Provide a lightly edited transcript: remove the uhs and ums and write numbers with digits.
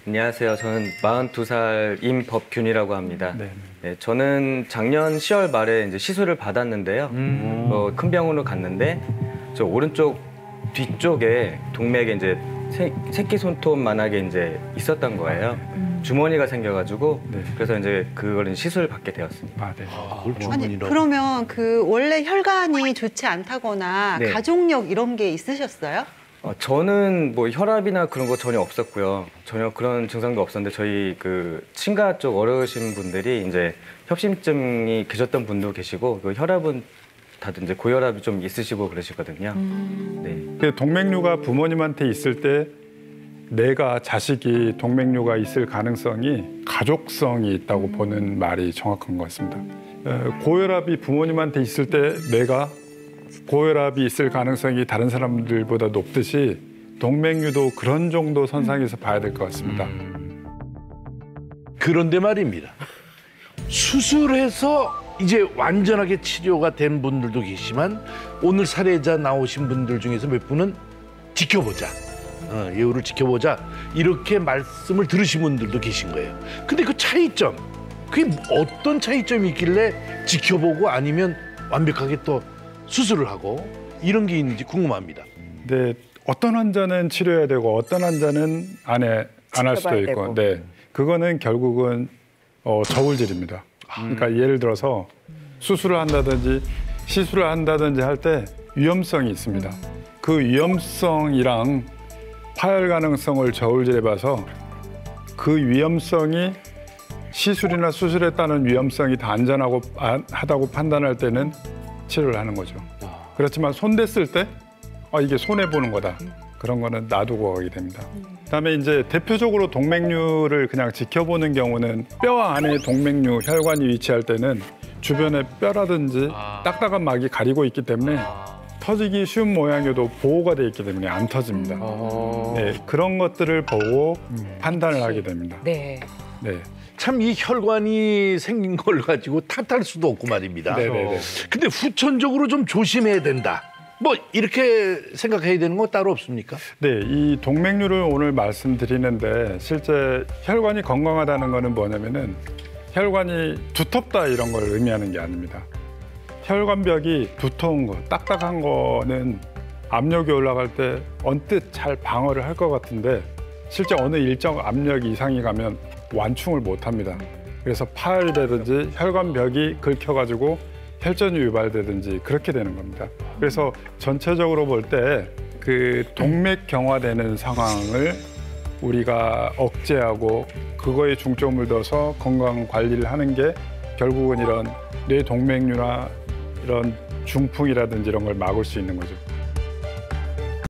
안녕하세요. 저는 42살 임법균이라고 합니다. 네. 네, 저는 작년 10월 말에 이제 시술을 받았는데요. 큰 병원으로 갔는데 저 오른쪽 뒤쪽에 동맥에 이제 새끼 손톱만하게 이제 있었던 거예요. 주머니가 생겨가지고 그래서 이제 그걸 시술을 받게 되었습니다. 네. 아니, 그러면 그 원래 혈관이 좋지 않다거나 네. 가족력 이런 게 있으셨어요? 저는 뭐 혈압이나 그런 거 전혀 없었고요. 전혀 그런 증상도 없었는데 저희 그 친가 쪽 어르신 분들이 이제 협심증이 계셨던 분도 계시고 그 혈압은 다들 이제 고혈압이 좀 있으시고 그러시거든요. 네. 그 동맥류가 부모님한테 있을 때 내가 자식이 동맥류가 있을 가능성이 가족성이 있다고 보는 말이 정확한 것 같습니다. 고혈압이 부모님한테 있을 때 내가 고혈압이 있을 가능성이 다른 사람들보다 높듯이 동맥류도 그런 정도 선상에서 봐야 될 것 같습니다. 그런데 말입니다. 수술해서 이제 완전하게 치료가 된 분들도 계시지만 오늘 사례자 나오신 분들 중에서 몇 분은 지켜보자. 예후를 지켜보자. 이렇게 말씀을 들으신 분들도 계신 거예요. 근데 그 차이점, 그게 어떤 차이점이 있길래 지켜보고 아니면 완벽하게 또 수술을 하고 이런 게 있는지 궁금합니다. 네, 어떤 환자는 치료해야 되고 어떤 환자는 안 할 수도 있고, 네, 그거는 결국은 저울질입니다. 그러니까 예를 들어서 수술을 한다든지 시술을 한다든지 할 때 위험성이 있습니다. 그 위험성이랑 파열 가능성을 저울질해봐서 그 위험성이 시술이나 수술에 따른 위험성이 더 안전하고 하다고 판단할 때는 치료를 하는 거죠. 그렇지만 손댔을 때 이게 손해보는 거다. 그런 거는 놔두고 가게 됩니다. 그다음에 이제 대표적으로 동맥류를 그냥 지켜보는 경우는 뼈 안에 동맥류 혈관이 위치할 때는 주변에 뼈라든지 딱딱한 막이 가리고 있기 때문에 터지기 쉬운 모양이어도 보호가 돼 있기 때문에 안 터집니다. 네, 그런 것들을 보고 판단을 하게 됩니다. 네. 네. 참 이 혈관이 생긴 걸 가지고 탓할 수도 없고 말입니다. 네네네. 근데 후천적으로 좀 조심해야 된다. 뭐 이렇게 생각해야 되는 거 따로 없습니까? 네, 이 동맥류를 오늘 말씀드리는데 실제 혈관이 건강하다는 거는 뭐냐면은 혈관이 두텁다 이런 걸 의미하는 게 아닙니다. 혈관벽이 두터운 거, 딱딱한 거는 압력이 올라갈 때 언뜻 잘 방어를 할 것 같은데 실제 어느 일정 압력 이상이 가면 완충을 못 합니다. 그래서 파열이라든지 혈관벽이 긁혀가지고 혈전이 유발되든지 그렇게 되는 겁니다. 그래서 전체적으로 볼 때 그 동맥 경화되는 상황을 우리가 억제하고 그거에 중점을 둬서 건강 관리를 하는 게 결국은 이런 뇌동맥류나 이런 중풍이라든지 이런 걸 막을 수 있는 거죠.